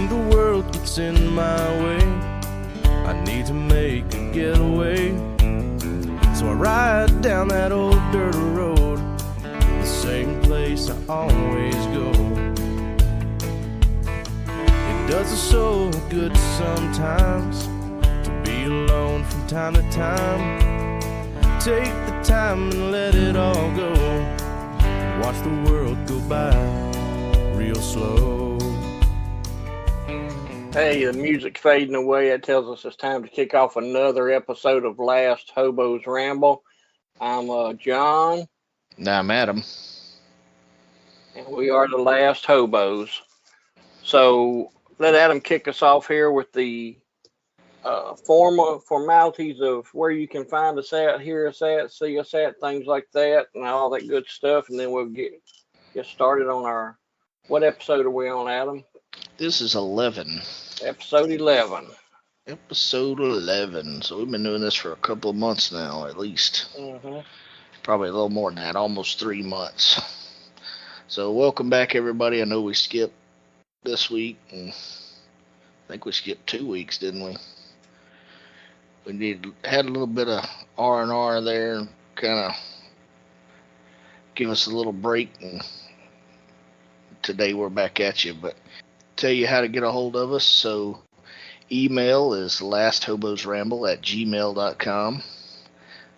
when the world gets in my way, I need to make a getaway. So I ride down that old dirt road, the same place I always go. It does a soul good sometimes to be alone from time to time. Take the time and let it all go. Watch the world go by real slow. Hey, the music fading away. That tells us it's time to kick off another episode of Last Hobo's Ramble. I'm John. And I'm Adam. And we are the Last Hobos. So let Adam kick us off here with the formalities of where you can find us at, hear us at, see us at, things like that, and all that good stuff. And then we'll get started on our, what episode are we on, Adam? This is 11. Episode 11. Episode 11. So we've been doing this for a couple of months now, at least. Mm-hmm. Probably a little more than that, almost 3 months. So welcome back, everybody. I know we skipped this week, and I think we skipped 2 weeks, didn't we? We had a little bit of R&R there, and kind of give us a little break, and today we're back at you. But tell you how to get a hold of us. So email is lasthobosramble@gmail.com.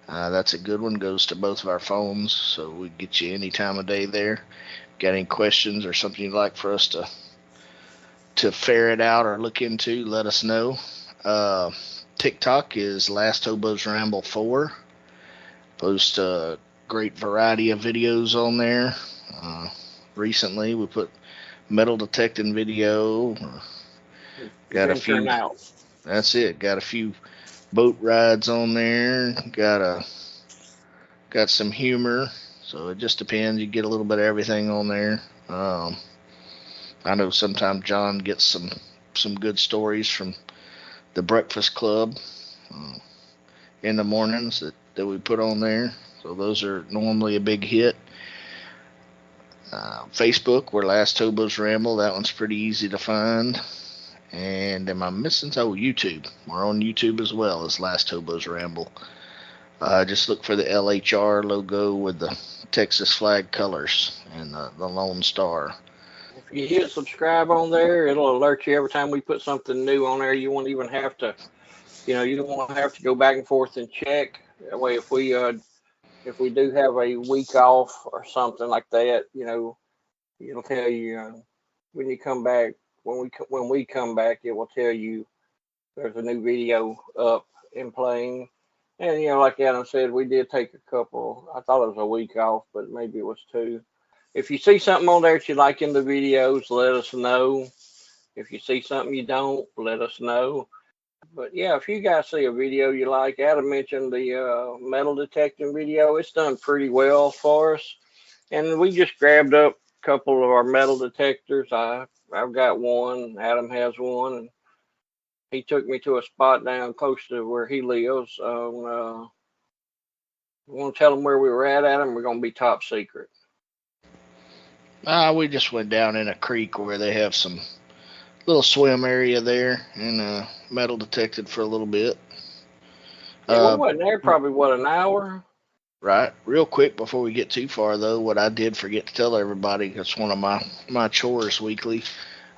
That's a good one. Goes to both of our phones, so we get you any time of day there. Got any questions or something you'd like for us to ferret out or look into, let us know. TikTok is Last Hobo's Ramble 4. Post a great variety of videos on there. Recently, we put metal detecting video. Got a few. That's it. Got a few boat rides on there. Got some humor. So it just depends. You get a little bit of everything on there. I know sometimes John gets some good stories from the Breakfast Club in the mornings that we put on there. So those are normally a big hit. Facebook, we're Last Hobo's Ramble. That one's pretty easy to find. And am I missing? Oh, YouTube. We're on YouTube as well as Last Hobo's Ramble. Just look for the LHR logo with the Texas flag colors and the Lone Star. If you hit subscribe on there, it'll alert you every time we put something new on there. You won't even have to, you don't want to have to go back and forth and check. That way, if we do have a week off or something like that, it'll tell you when you come back. When we come back, it will tell you there's a new video up and playing. And like Adam said, we did take a couple. I thought it was a week off, but maybe it was 2. If you see something on there that you like in the videos, let us know. If you see something you don't, let us know. But yeah, if you guys see a video you like, Adam mentioned the metal detecting video. It's done pretty well for us. And we just grabbed up a couple of our metal detectors. I've got one. Adam has one. And he took me to a spot down close to where he lives. We want to tell him where we were at, Adam? We're going to be top secret. We just went down in a creek where they have some little swim area there, and metal detected for a little bit. Yeah, we wasn't there probably, an hour? Right. Real quick, before we get too far, though, what I did forget to tell everybody, it's one of my chores weekly,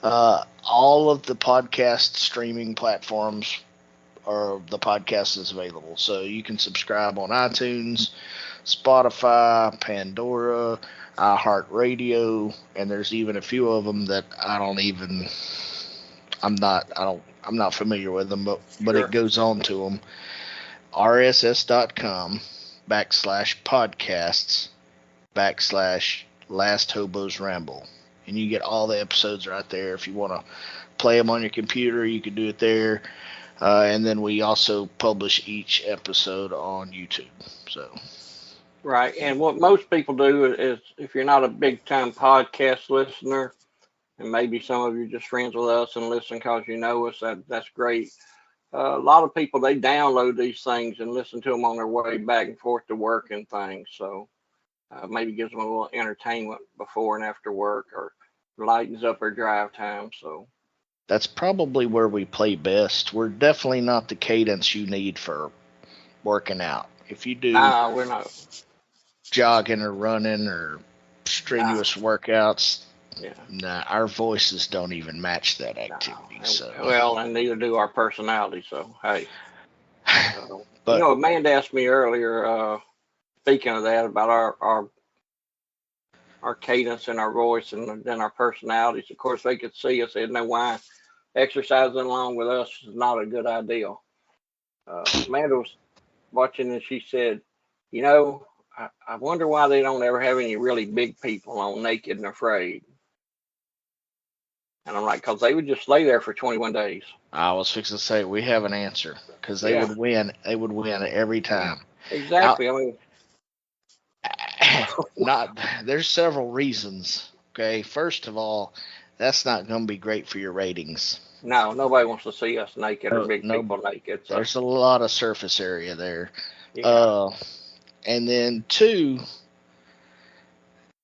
all of the podcast streaming platforms the podcast is available. So you can subscribe on iTunes, Spotify, Pandora, iHeartRadio, and there's even a few of them that I'm not familiar with them, but Sure. It goes on to them. rss.com/podcasts/Last Hobo's Ramble. And you get all the episodes right there. If you want to play them on your computer, you can do it there. And then we also publish each episode on YouTube. So. Right. And what most people do is, if you're not a big time podcast listener, and maybe some of you just friends with us and listen because you know us, that's great. A lot of people, they download these things and listen to them on their way back and forth to work and things. So maybe gives them a little entertainment before and after work, or lightens up their drive time. So that's probably where we play best. We're definitely not the cadence you need for working out. If you do Nah, we're not. jogging or running or Nah, strenuous workouts, yeah. nah, our voices don't even match that No. activity. So, Well, and neither do our personality. So, hey. but Amanda asked me earlier, speaking of that, about our cadence and our voice and then our personalities. Of course, they could see us. They'd know why exercising along with us is not a good idea. Amanda was watching and she said, you know, I wonder why they don't ever have any really big people on Naked and Afraid. And I'm like, because they would just lay there for 21 days. I was fixing to say we have an answer because they would win. They would win every time. Exactly. I mean, not there's several reasons. Okay, first of all, that's not going to be great for your ratings. no, nobody wants to see us naked or big No, people naked. So, there's a lot of surface area there. yeah. And then two,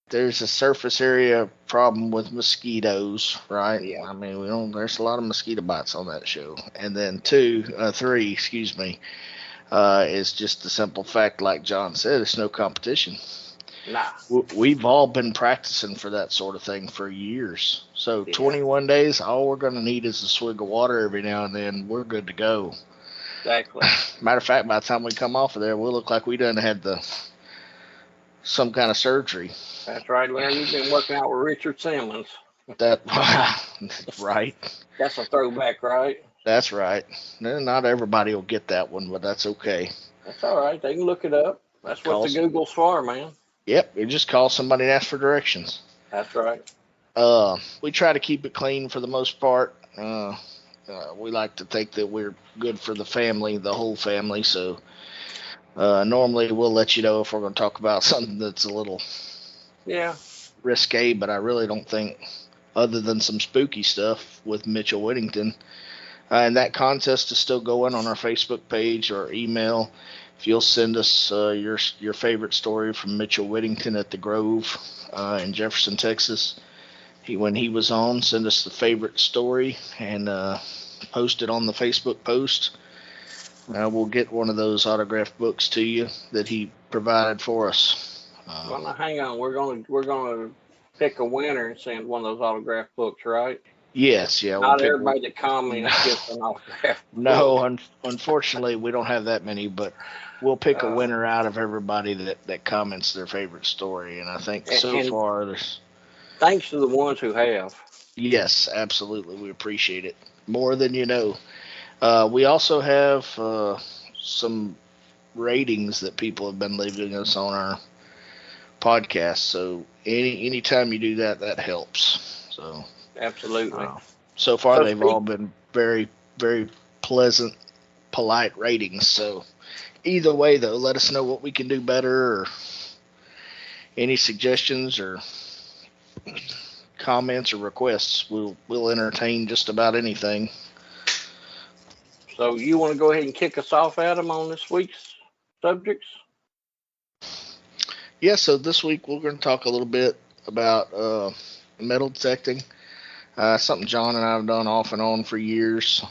there's a surface area problem with mosquitoes, right? Yeah. I mean, there's a lot of mosquito bites on that show. And then three, excuse me, is just the simple fact, like John said, it's no competition. Nah. We've all been practicing for that sort of thing for years. So 21 days, all we're going to need is a swig of water every now and then. We're good to go. Exactly. Matter of fact, by the time we come off of there, we'll look like we done had some kind of surgery. That's right, Larry. You've been working out with Richard Simmons. Right. That's a throwback, right? That's right. Not everybody will get that one, but that's okay. That's all right. They can look it up. That's what the Google's for, man. Yep. You just call somebody and ask for directions. That's right. We try to keep it clean for the most part. We like to think that we're good for the family, the whole family. So normally we'll let you know if we're going to talk about something that's a little risque, but I really don't think, other than some spooky stuff with Mitchell Whittington. And that contest is still going on our Facebook page or email. If you'll send us your favorite story from Mitchell Whittington at the Grove in Jefferson, Texas. When he was on, send us the favorite story and post it on the Facebook post. We'll get one of those autographed books to you that he provided for us. Well, now hang on. We're gonna pick a winner and send one of those autographed books, right? Yes, yeah. Not everybody that comments gets an autograph. No, unfortunately, we don't have that many, but we'll pick a winner out of everybody that comments their favorite story. And I think so far there's. Thanks to the ones who have. Yes, absolutely. We appreciate it more than you know. We also have some ratings that people have been leaving us on our podcast. So anytime you do that, that helps. So. Absolutely. So far, they've all been very, very pleasant, polite ratings. So either way, though, let us know what we can do better or any suggestions or comments or requests. We'll entertain just about anything. So you want to go ahead and kick us off, Adam, on this week's subjects? Yeah, so this week we're going to talk a little bit about metal detecting. Something John and I have done off and on for years.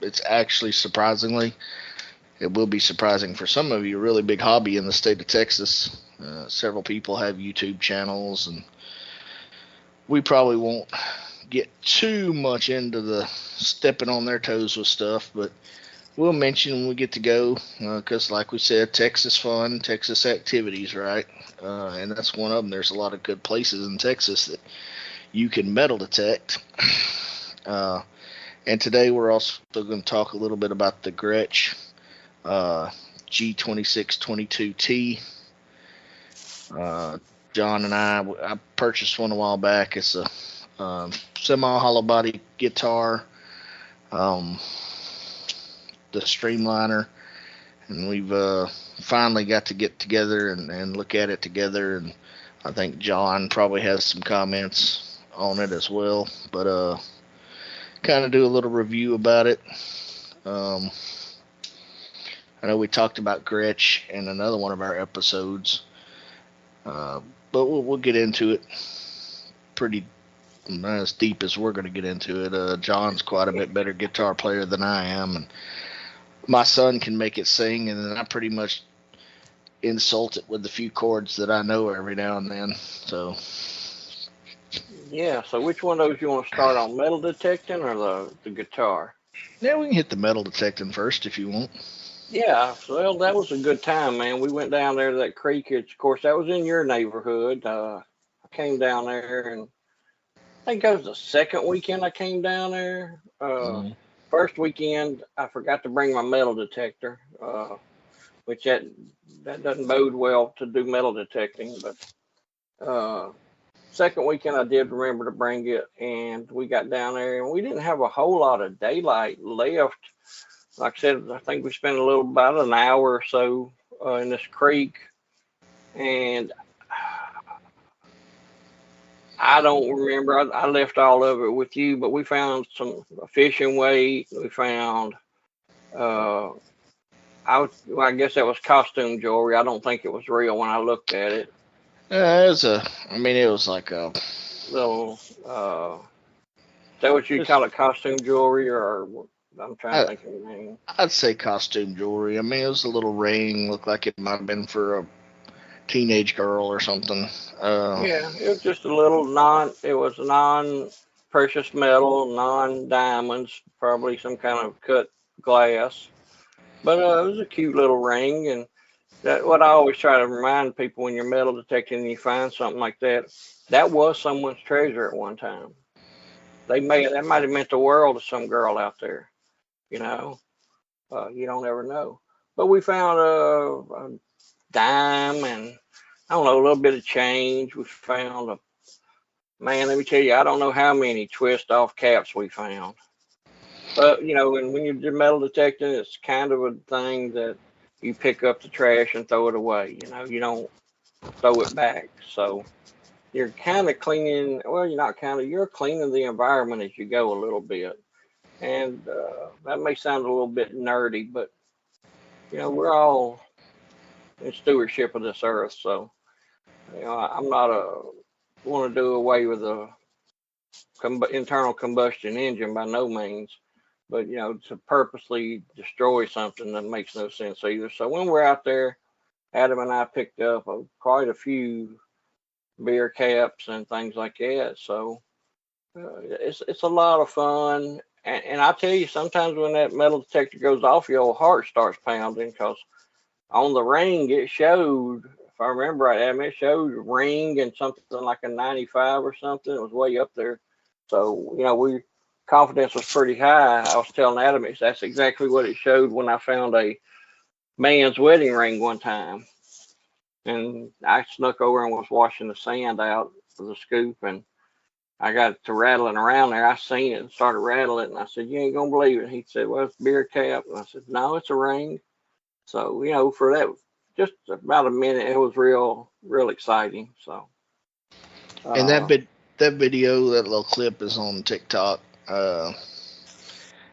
It's actually surprisingly, it will be surprising for some of you, a really big hobby in the state of Texas. Several people have YouTube channels, and we probably won't get too much into the stepping on their toes with stuff, but we'll mention when we get to go, because like we said, Texas fun, Texas activities, right? And that's one of them. There's a lot of good places in Texas that you can metal detect. And today we're also going to talk a little bit about the Gretsch G2622T. John and I purchased one a while back. It's a semi-hollow body guitar, the Streamliner, and we've finally got to get together and look at it together. And I think John probably has some comments on it as well, but kind of do a little review about it. I know we talked about Gretsch in another one of our episodes, but we'll get into it pretty not as deep as we're going to get into it. John's quite a bit better guitar player than I am, and my son can make it sing, and then I pretty much insult it with the few chords that I know every now and then. So Yeah. So which one of those you want to start on, metal detecting or the guitar? yeah, we can hit the metal detecting first if you want. Yeah. Well, that was a good time, man. We went down there to that creek. Of course, that was in your neighborhood. I came down there, and I think that was the second weekend I came down there. Mm. First weekend, I forgot to bring my metal detector, which that doesn't bode well to do metal detecting. But second weekend, I did remember to bring it, and we got down there, and we didn't have a whole lot of daylight left. Like I said, I think we spent about an hour or so in this creek, and I don't remember. I left all of it with you, but we found some fishing weight. We found, uh, well, I guess that was costume jewelry. I don't think it was real when I looked at it. It was it was like a Little, is that what you call it, costume jewelry, or I'm trying to I, think of the name. I'd say costume jewelry. It was a little ring, looked like it might have been for a teenage girl or something. Yeah, it was just a little it was non-precious metal, non-diamonds, probably some kind of cut glass. But it was a cute little ring, and that what I always try to remind people when you're metal detecting and you find something like that, that was someone's treasure at one time. That might have meant the world to some girl out there, you know. You don't ever know. But we found a dime and I don't know, a little bit of change. We found man, let me tell you, I don't know how many twist off caps we found. But and when you're metal detecting, it's kind of a thing that you pick up the trash and throw it away. You don't throw it back. So you're kind of cleaning. Well, you're not kind of. You're cleaning the environment as you go a little bit. And that may sound a little bit nerdy, but we're all in stewardship of this earth. So I'm not want to do away with the internal combustion engine by no means, but to purposely destroy something that makes no sense either. So when we're out there, Adam and I picked up quite a few beer caps and things like that. So it's a lot of fun. And I tell you, sometimes when that metal detector goes off, your heart starts pounding because on the ring it showed, if I remember right, Adam, it showed ring and something like a 95 or something. It was way up there. So confidence was pretty high. I was telling Adam, that's exactly what it showed when I found a man's wedding ring one time. And I snuck over and was washing the sand out with a scoop, and I got to rattling around there. I seen it and started rattling, and I said, "You ain't gonna believe it." He said, "Well, it's a beer cap." And I said, "No, it's a ring." So for that, just about a minute, it was real exciting. So. And Uh, that video, that little clip is on TikTok.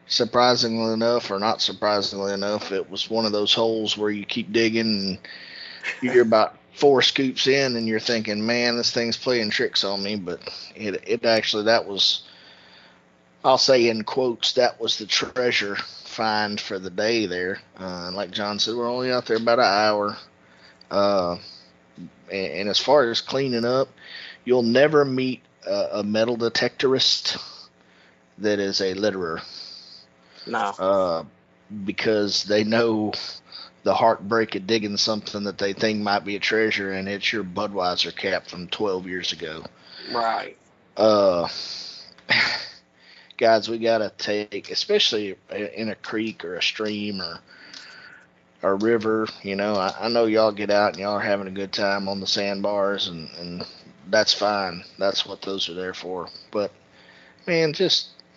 Surprisingly enough, or not surprisingly enough, it was one of those holes where you keep digging and you're about 4 scoops in and you're thinking, man, this thing's playing tricks on me. But it actually, that was, I'll say in quotes, that was the treasure find for the day there. Like John said, we're only out there about an hour. And as far as cleaning up, you'll never meet a metal detectorist that is a litterer. No. Because they know the heartbreak of digging something that they think might be a treasure, and it's your Budweiser cap from 12 years ago. Right. Guys, we gotta take, especially in a creek or a stream or a river. I know y'all get out and y'all are having a good time on the sandbars, and that's fine. That's what those are there for. But man,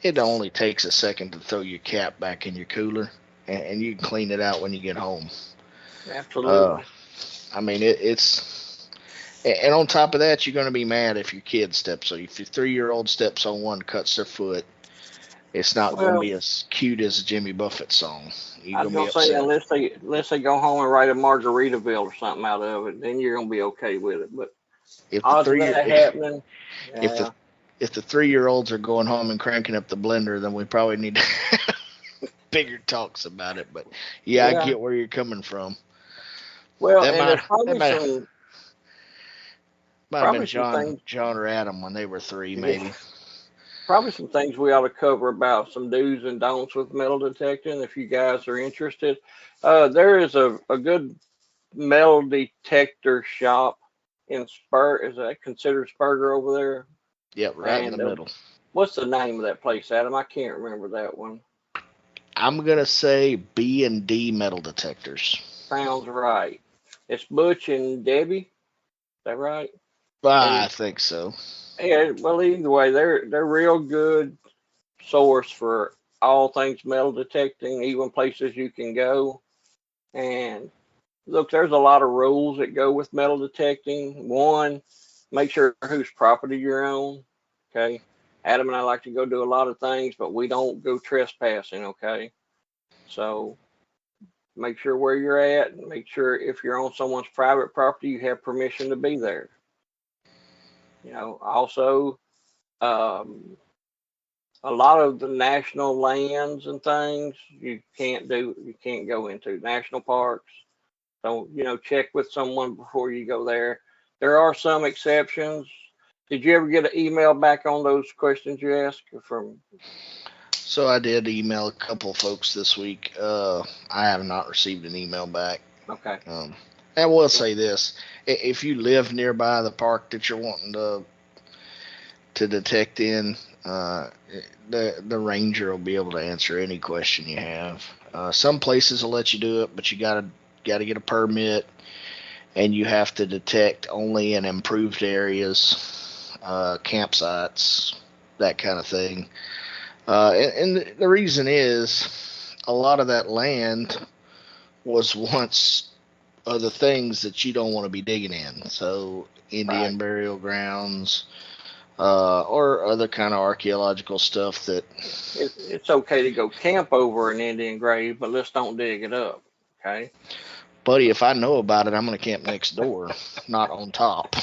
it only takes a second to throw your cap back in your cooler, and you can clean it out when you get home. Absolutely. It's, and on top of that, you're going to be mad if your kid steps on, if your 3-year-old steps on one, cuts their foot. It's not going to be as cute as a Jimmy Buffett song. You're I was going to gonna be say upset. unless they go home and write a Margaritaville or something out of it, then you're gonna be okay with it. But If the odds of three year that happening, if yeah, if the 3-year-olds are going home and cranking up the blender, then we probably need to have bigger talks about it. But yeah, I get where you're coming from. Well, That and might there's probably might have been some things, John or Adam when they were 3, maybe. probably some things we ought to cover about some do's and don'ts with metal detecting. If you guys are interested, there is a good metal detector shop in Spur. Is that considered Spurger over there? Yep, right in the And middle. what's the name of that place, Adam? I can't remember that one. I'm gonna say B&D metal detectors. Sounds right. It's Butch and Debbie. Is that right? I think so. Yeah. Well, either way, they're real good source for all things metal detecting, even places you can go. And look, there's a lot of rules that go with metal detecting. One, make sure whose property you're on. Okay. Adam and I like to go do a lot of things, but we don't go trespassing. Okay. So make sure where you're at. Make sure if you're on someone's private property, you have permission to be there. Also, um, a lot of the national lands and things you can't go into national parks. So, check with someone before you go there. There are some exceptions. Did you ever get an email back on those questions you asked from? So I did email a couple folks this week. I have not received an email back. Okay. And I will say this: if you live nearby the park that you're wanting to detect in, the ranger will be able to answer any question you have. Some places will let you do it, but you gotta get a permit, and you have to detect only in improved areas, campsites, that kind of thing. And the reason is a lot of that land was once other things that you don't want to be digging in. So Indian burial grounds, or other kind of archaeological stuff that it's okay to go camp over an Indian grave, but let's don't dig it up. Okay. Buddy, if I know about it, I'm going to camp next door, not on top.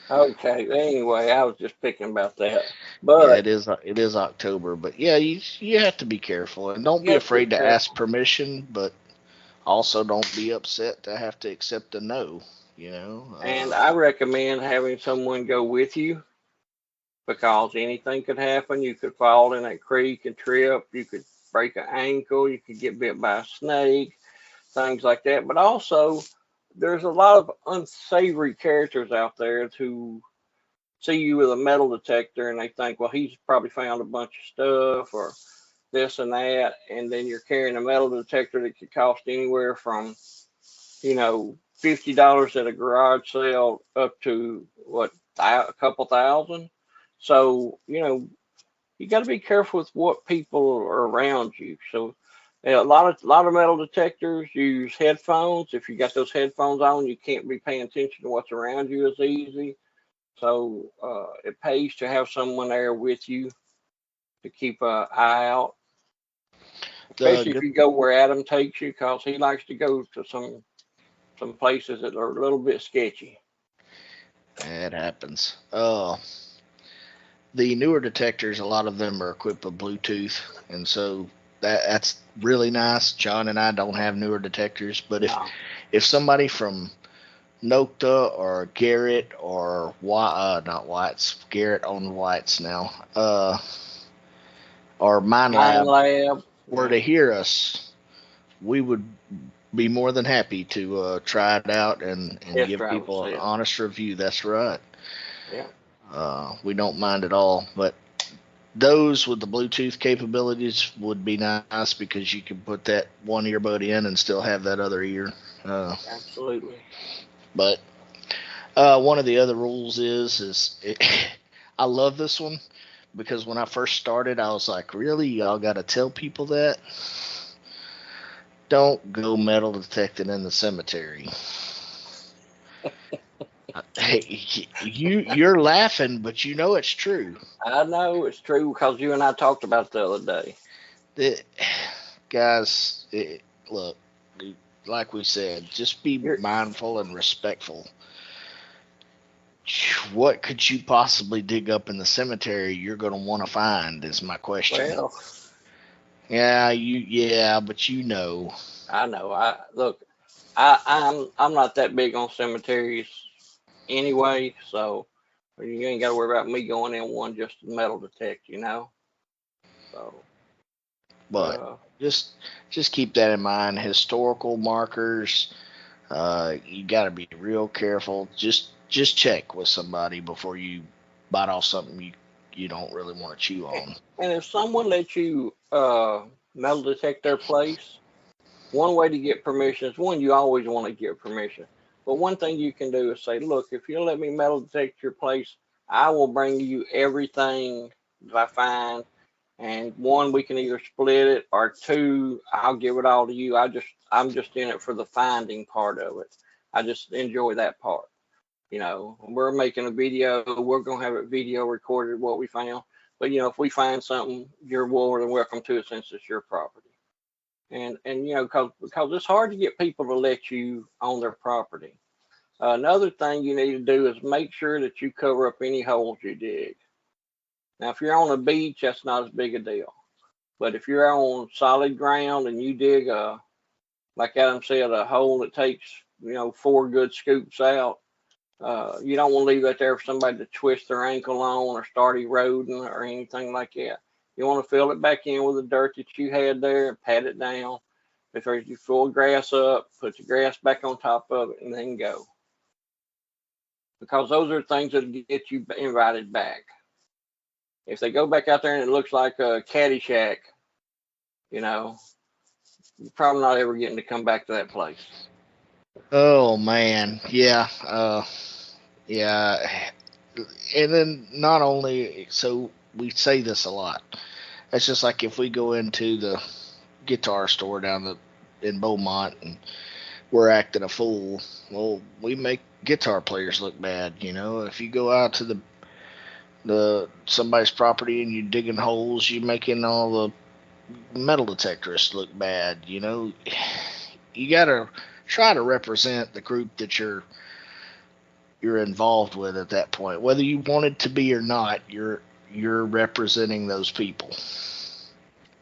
Okay. Anyway, I was just picking about that. But yeah, it is October, but yeah, you have to be careful and don't be afraid to ask permission, but also don't be upset to have to accept a no. And I recommend having someone go with you because anything could happen. You could fall in a creek and trip. You could break an ankle. You could get bit by a snake, things like that. But also, there's a lot of unsavory characters out there who see you with a metal detector and they think, well, he's probably found a bunch of stuff or this and that. And then you're carrying a metal detector that could cost anywhere from, $50 at a garage sale up to a couple thousand. So, you got to be careful with what people are around you. So, a lot of metal detectors use headphones. If you got those headphones on, you can't be paying attention to what's around you as easy. So, it pays to have someone there with you to keep an eye out, especially if you go where Adam takes you, because he likes to go to some places that are a little bit sketchy. It happens. The newer detectors, a lot of them are equipped with Bluetooth, and so that's really nice. John and I don't have newer detectors, but if somebody from Nokta or Garrett or not White's, Garrett owned White's now, or Mine Lab were to hear us, we would be more than happy to try it out and give people an honest review. That's right. Yeah. We don't mind at all, but those with the Bluetooth capabilities would be nice because you can put that one earbud in and still have that other ear. Absolutely. But one of the other rules is I love this one because when I first started, I was like, really, y'all got to tell people that? Don't go metal detecting in the cemetery. Hey, you're laughing, but you know it's true. I know it's true because you and I talked about it the other day. Guys, look, like we said, just be mindful and respectful. what could you possibly dig up in the cemetery you're going to want to find is my question. Well, Yeah, but you know. I know. I'm not that big on cemeteries anyway, so you ain't got to worry about me going in one just to metal detect, you know. So, But uh, just keep that in mind. Historical markers, you got to be real careful. Just check with somebody before you bite off something you don't really want to chew on. and if someone lets you metal detect their place, one way to get permission is one, you always want to get permission. But one thing you can do is say, look, if you let me metal detect your place, I will bring you everything that I find. And one, we can either split it, or two, I'll give it all to you. I'm just in it for the finding part of it. I just enjoy that part. You know, we're making a video, we're gonna have it video recorded what we found. But you know, if we find something, you're more than welcome to it since it's your property. And you know, because it's hard to get people to let you on their property. Another thing you need to do is make sure that you cover up any holes you dig. Now, if you're on a beach, that's not as big a deal. But if you're on solid ground and you dig like Adam said, a hole that takes, you know, 4 good scoops out, you don't want to leave that there for somebody to twist their ankle on or start eroding or anything like that. You want to fill it back in with the dirt that you had there and pat it down. If you full grass up, put the grass back on top of it and then go. Because those are things that get you invited back. If they go back out there and it looks like a caddy shack, you know, you're probably not ever getting to come back to that place. Oh man, yeah, yeah. And then not only so we say this a lot. It's just like if we go into the guitar store in Beaumont and we're acting a fool. Well, we make guitar players look bad. You know, if you go out to the somebody's property and you're digging holes, you're making all the metal detectorists look bad. You know, you gotta try to represent the group that you're involved with at that point, whether you wanted to be or not. You're representing those people.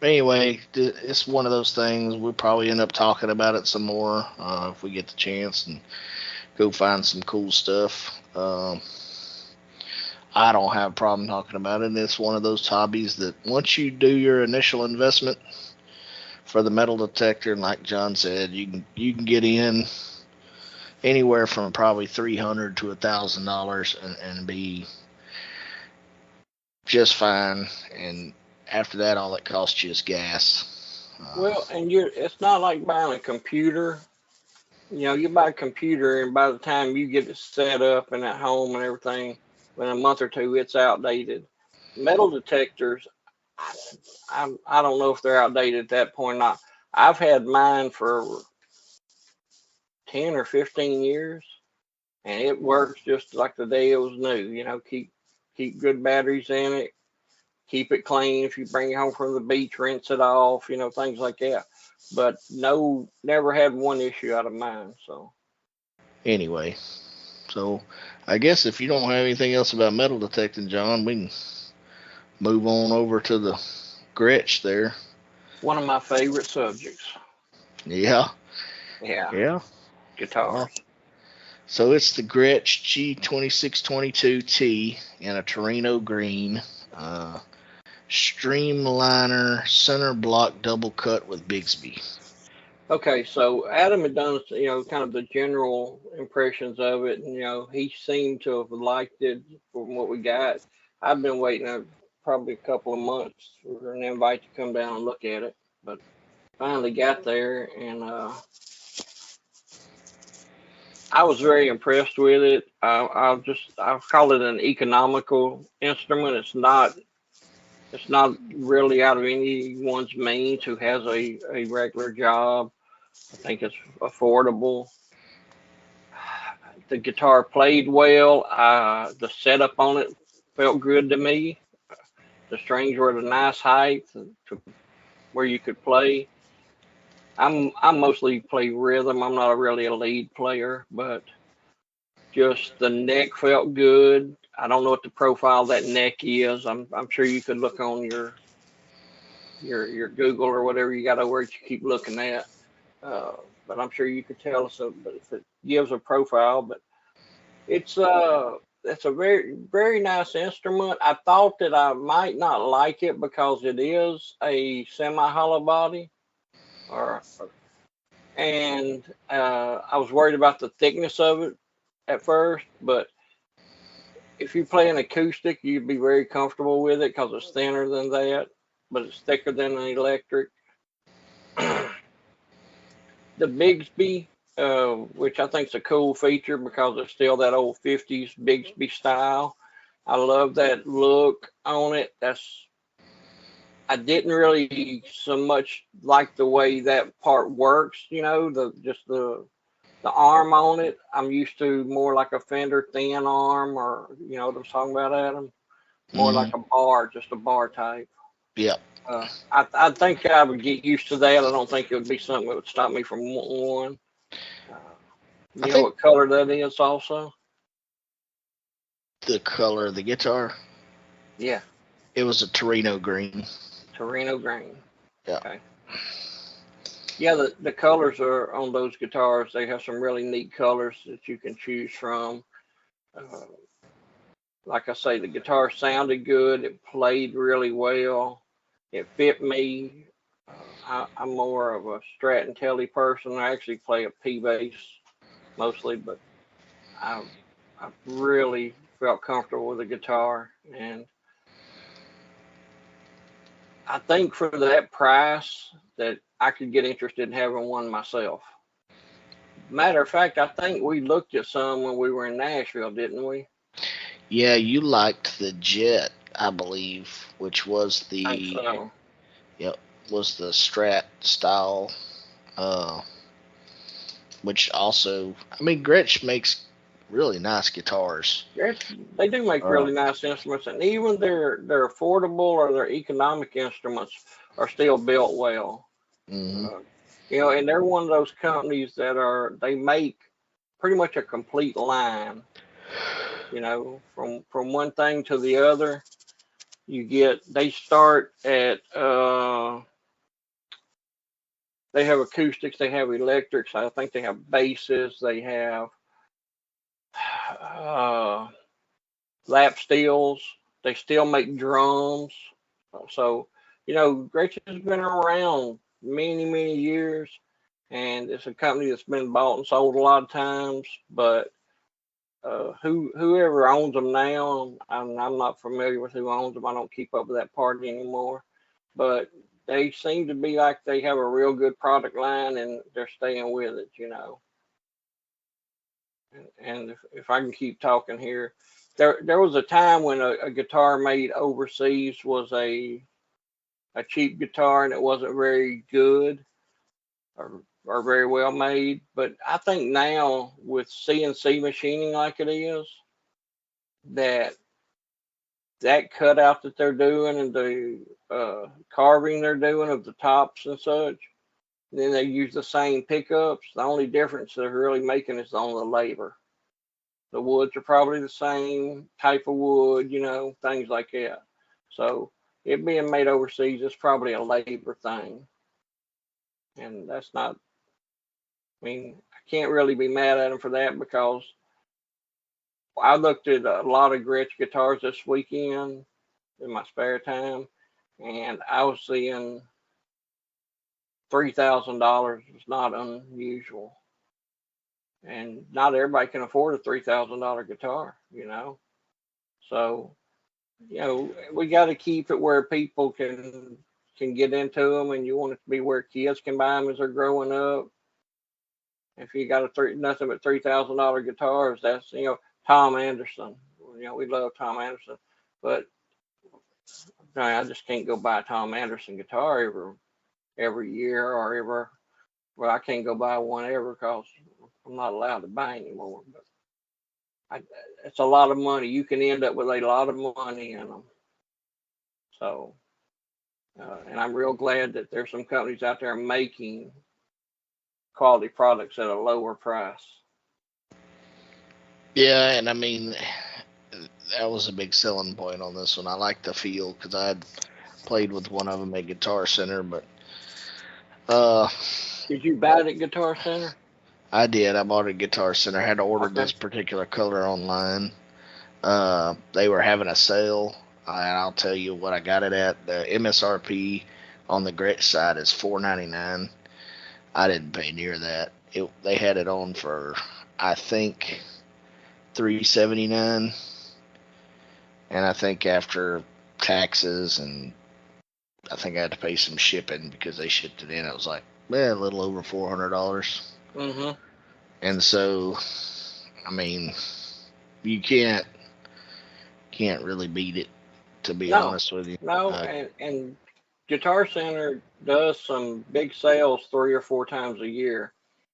Anyway, it's one of those things. We'll probably end up talking about it some more if we get the chance and go find some cool stuff. I don't have a problem talking about it. It's one of those hobbies that once you do your initial investment for the metal detector, and like John said, you can get in anywhere from probably $300 to $1,000 and be just fine. And after that, all it costs you is gas. Well, and it's not like buying a computer. You know, you buy a computer and by the time you get it set up and at home and everything, in a month or two, it's outdated. Metal detectors, I don't know if they're outdated at that point or not. I've had mine for 10 or 15 years and it works just like the day it was new. You know, keep good batteries in it, keep it clean. If you bring it home from the beach, rinse it off, you know, things like that. But no, never had one issue out of mine. So Anyway, so I guess if you don't have anything else about metal detecting, John, we can move on over to the Gretsch there. one of my favorite subjects. Yeah, Yeah, yeah. guitars. So it's the Gretsch G2622T in a Torino green. Streamliner center block double cut with Bigsby. Okay, so Adam had done, you know, kind of the general impressions of it, and you know, he seemed to have liked it from what we got. I've been waiting probably a couple of months for an invite to come down and look at it, but finally got there, and I was very impressed with it. I'll call it an economical instrument. It's not really out of anyone's means who has a regular job. I think it's affordable. The guitar played well. The setup on it felt good to me. The strings were at a nice height to where you could play. I mostly play rhythm. I'm not really a lead player, but Just the neck felt good. I don't know what the profile of that neck is. I'm sure you could look on your Google or whatever you got over where you keep looking at. Uh, but I'm sure you could tell us but if it gives a profile. But it's it's a very nice instrument. I thought that I might not like it because it is a semi hollow body, or and I was worried about the thickness of it at first. But if you play an acoustic, you'd be very comfortable with it because it's thinner than that, but it's thicker than an electric. The Bigsby, which I think is a cool feature because it's still that old 50s Bigsby style. I love that look on it. I didn't really so much like the way that part works, the arm on it. I'm used to more like a Fender thin arm, or what I'm talking about, Adam. More like a bar, just a bar type. Yeah. I think I would get used to that. I don't think it would be something that would stop me from wanting one. You know what color that is also? The color of the guitar? Yeah. It was a Torino green. Torino green. Yeah. Okay. Yeah, the colors are on those guitars. They have some really neat colors that you can choose from. Like I say, the guitar sounded good. It played really well. It fit me. I'm more of a Strat and Telly person. I actually play a P bass mostly, but I really felt comfortable with the guitar, and I think for that price that I could get interested in having one myself. Matter of fact, I think we looked at some when we were in Nashville, didn't we? Yeah, you liked the Jet, I believe, which was I think so. Yep, was the Strat style. Which also, I mean, Gretsch makes really nice guitars. They do make really nice instruments, and even their affordable or their economic instruments are still built well. And they're one of those companies that they make pretty much a complete line. From one thing to the other, they start at they have acoustics, they have electrics, I think they have basses, they have lap steels, they still make drums. So, Gretsch has been around many years, and it's a company that's been bought and sold a lot of times, but whoever owns them now, I'm not familiar with who owns them. I don't keep up with that party anymore, but they seem to be like they have a real good product line and they're staying with it, And if I can keep talking here, there was a time when a guitar made overseas was a cheap guitar and it wasn't very good or very well made. But I think now with CNC machining like it is, that cutout that they're doing and the carving they're doing of the tops and such, then they use the same pickups. The only difference they're really making is on the labor. The woods are probably the same type of wood, things like that. So it being made overseas is probably a labor thing. And that's not, I can't really be mad at them for that because I looked at a lot of Gretsch guitars this weekend in my spare time, and I was seeing $3,000 was not unusual. And not everybody can afford a $3,000 guitar, So, we got to keep it where people can get into them, and you want it to be where kids can buy them as they're growing up. If you got nothing but $3,000 guitars, that's Tom Anderson. We love Tom Anderson, but I just can't go buy a Tom Anderson guitar every year or ever. Well, I can't go buy one ever because I'm not allowed to buy anymore. But it's a lot of money. You can end up with a lot of money in them. So, and I'm real glad that there's some companies out there making quality products at a lower price. Yeah, and I mean, that was a big selling point on this one. I like the feel because I had played with one of them at Guitar Center, but uh, Did you buy it at Guitar Center? I did. I bought it at Guitar Center. I had ordered Okay. this particular color online. They were having a sale, and I'll tell you what I got it at. The MSRP on the Gretsch side is $4.99. I didn't pay near that. They had it on for, I think, $3.79, and I think after taxes and I think I had to pay some shipping because they shipped it in. It was like, a little over $400. Mm-hmm. And so, I mean, you can't really beat it, to be No, honest with you. no, and Guitar Center does some big sales 3 or 4 times a year,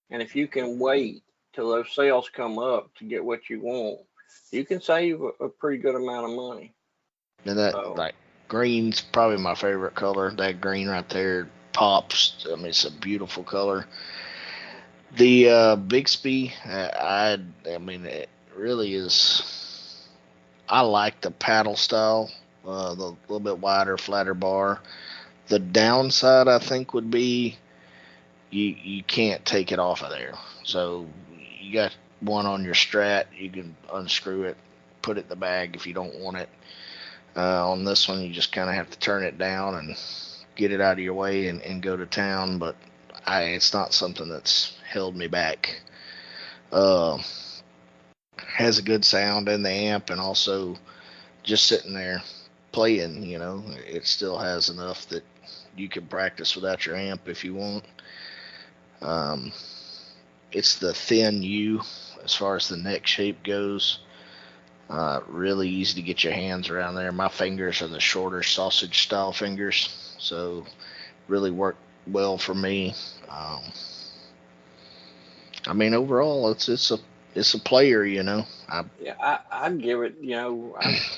and if you can wait till those sales come up to get what you want, you can save a pretty good amount of money. And that, So like, green's probably my favorite color. That green right there pops. I mean, it's a beautiful color. The Bixby, I mean, it really is. I like the paddle style, the little bit wider, flatter bar. The downside, I think, would be you can't take it off of there. So you got one on your Strat, you can unscrew it, put it in the bag if you don't want it. On this one, you just kind of have to turn it down and get it out of your way and go to town. But it's not something that's held me back. Uh, has a good sound in the amp, and also just sitting there playing, it still has enough that you can practice without your amp if you want. Um, it's the thin U as far as the neck shape goes. Really easy to get your hands around there. My fingers are the shorter sausage style fingers, so really work well for me. I mean, overall, it's a player, yeah, I'd give it,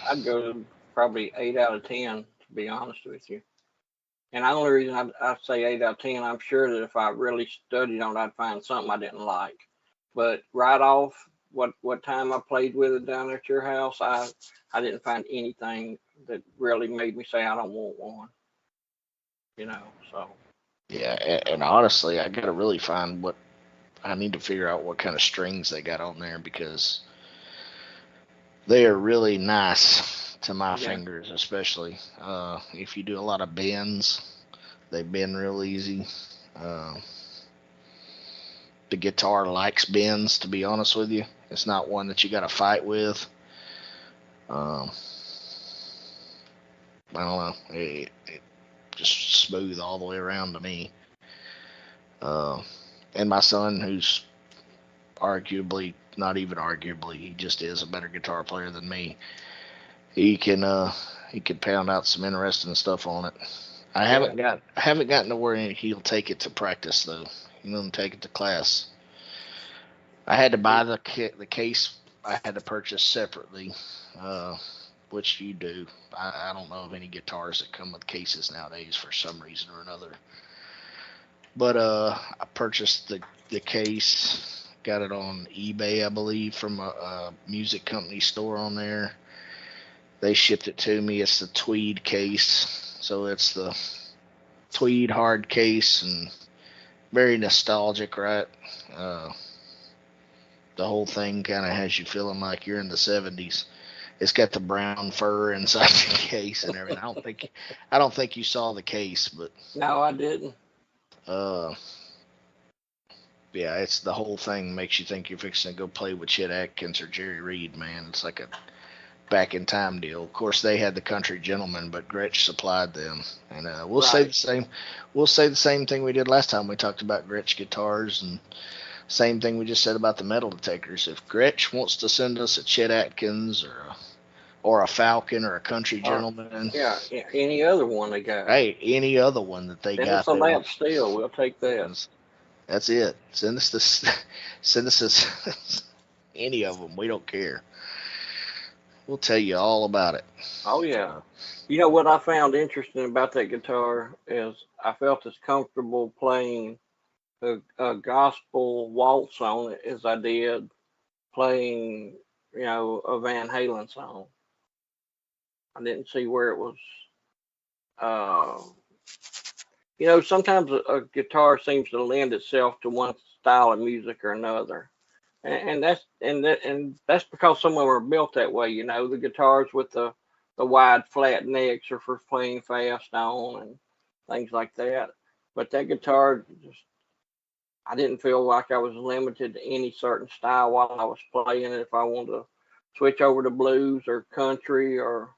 I'd go to probably 8 out of 10 to be honest with you. And the only reason I say 8 out of 10, I'm sure that if I really studied on it, I'd find something I didn't like. But right off, what time I played with it down at your house, I didn't find anything that really made me say I don't want one. So Yeah, and honestly, I gotta really find what I need to figure out what kind of strings they got on there because they are really nice to my yeah, fingers, especially if you do a lot of bends. They bend real easy. Uh, the guitar likes bends, to be honest with you. It's not one that you got to fight with. Um, I don't know. It just smooth all the way around to me. Uh, and my son, who's arguably, not even arguably, he just is a better guitar player than me. He can pound out some interesting stuff on it. I yeah, haven't gotten to where he'll take it to practice though. He doesn't take it to class. I had to buy the case. I had to purchase separately, uh, which you do. I don't know of any guitars that come with cases nowadays for some reason or another. But I purchased the case. Got it on eBay, I believe, from a music company store on there. They shipped it to me. It's the tweed case, so it's the tweed hard case and very nostalgic, right? Uh, the whole thing kind of has you feeling like you're in the 70s. It's got the brown fur inside the case and everything. I don't think you saw the case, but no, I didn't. uh, yeah, it's the whole thing makes you think you're fixing to go play with Chet Atkins or Jerry Reed, man. It's like a back in time deal. Of course, they had the Country Gentlemen, but Gretsch supplied them, and we'll say the Right. same. We'll say the same thing we did last time we talked about Gretsch guitars, and same thing we just said about the metal detectors. If Gretsch wants to send us a Chet Atkins or a Falcon or a Country Or Gentleman, yeah, any other one they got. hey, any other one that they Send us got a that lap steel. We'll take that. that's it. Send us this. Send us this. Any of them. We don't care. We'll tell you all about it. Oh yeah. Uh, You know what I found interesting about that guitar is I felt as comfortable playing a gospel waltz on it as I did playing a Van Halen song. I didn't see where it was. Uh, Sometimes a guitar seems to lend itself to one style of music or another, and that's because some of them are built that way. The guitars with the wide flat necks are for playing fast on and things like that. But that guitar, I didn't feel like I was limited to any certain style while I was playing it. If I wanted to switch over to blues or country or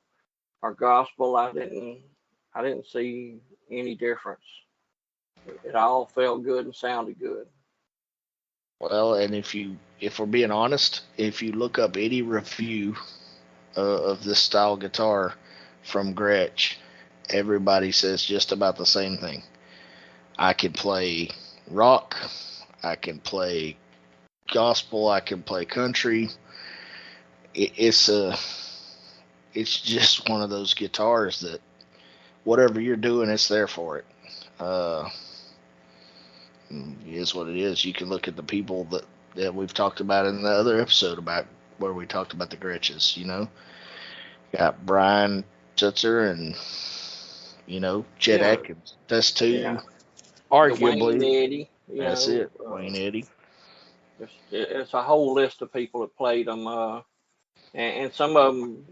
gospel, I didn't see any difference. It all felt good and sounded good. Well, and if we're being honest, if you look up any review of this style guitar from Gretsch, everybody says just about the same thing. I can play rock, I can play gospel, I can play country. It's just one of those guitars that whatever you're doing, it's there for it. It is what it is. You can look at the people that we've talked about in the other episode about where we talked about the Gretches, Got Brian Setzer and, Chet Yeah, Atkins. That's two, yeah. arguably. Wayne Eddy, That's it. Wayne Eddy. It's a whole list of people that played them, and some of them,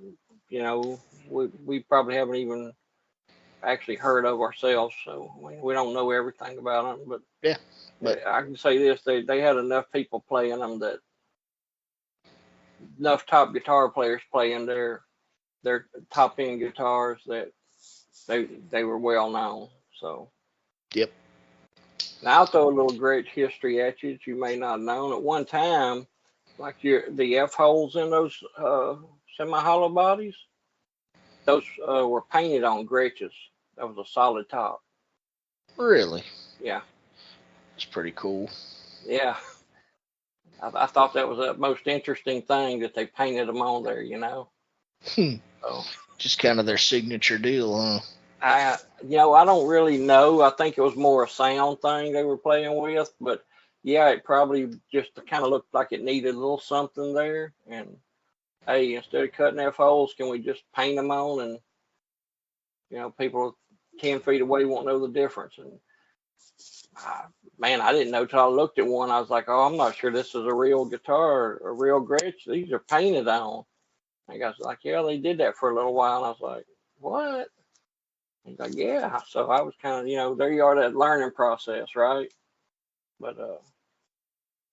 we probably haven't even actually heard of ourselves, so we don't know everything about them. But yeah, but I can say this: they had enough people playing them that enough top guitar players playing their top end guitars that they were well known. So yep. Now I'll throw a little Gretsch history at you that you may not have known. At one time, like the F holes in those semi-hollow bodies, those were painted on Gretches. That was a solid top. Really? Yeah. It's pretty cool. Yeah. I thought that was the most interesting thing that they painted them on there, So, just kind of their signature deal, huh? I don't really know. I think it was more a sound thing they were playing with, but yeah, it probably just kind of looked like it needed a little something there. And hey, instead of cutting F holes, can we just paint them on? And people 10 feet away won't know the difference. And man, I didn't know till I looked at one. I was like, oh, I'm not sure this is a real guitar, a real Gretsch. These are painted on. And I was like, yeah, they did that for a little while. And I was like, what? He's like, yeah. So I was kind of, there you are, that learning process, right? But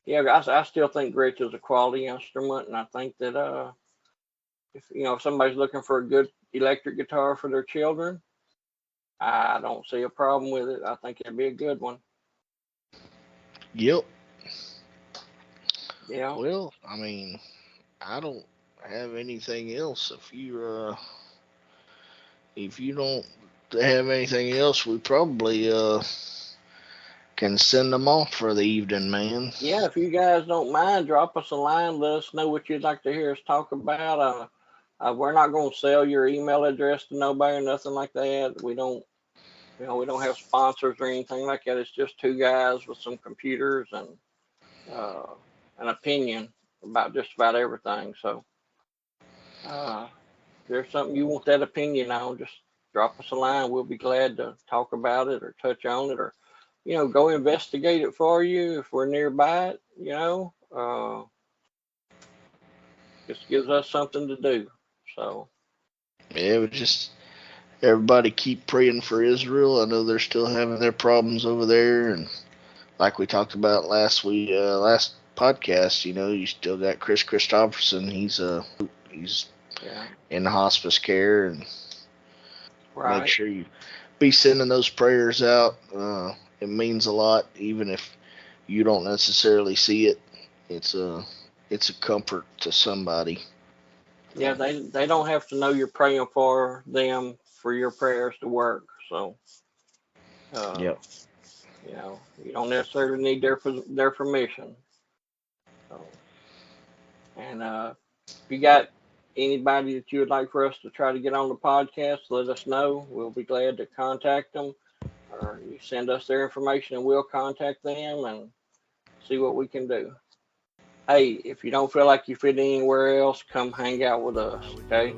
yeah, I still think Gretsch is a quality instrument, and I think that if somebody's looking for a good electric guitar for their children, I don't see a problem with it. I think it'd be a good one. Yep. Yeah. Well, I mean, I don't have anything else. If you don't have anything else, we probably can send them off for the evening, man. Yeah, if you guys don't mind, drop us a line. Let us know what you'd like to hear us talk about. We're not going to sell your email address to nobody or nothing like that. We don't have sponsors or anything like that. It's just two guys with some computers and an opinion about just about everything. So if there's something you want that opinion on, just drop us a line. We'll be glad to talk about it or touch on it or, go investigate it for you if we're nearby it, just gives us something to do. So Yeah, we just everybody keep praying for Israel. I know they're still having their problems over there, and like we talked about last podcast, you still got Chris Christopherson. He's in the hospice care, and right. make sure you be sending those prayers out. It means a lot, even if you don't necessarily see it. It's a comfort to somebody. Yeah, they don't have to know you're praying for them for your prayers to work. So, Yep. You don't necessarily need their permission. So, and if you got anybody that you would like for us to try to get on the podcast, let us know. We'll be glad to contact them, or you send us their information and we'll contact them and see what we can do. hey, if you don't feel like you fit anywhere else, come hang out with us. Okay.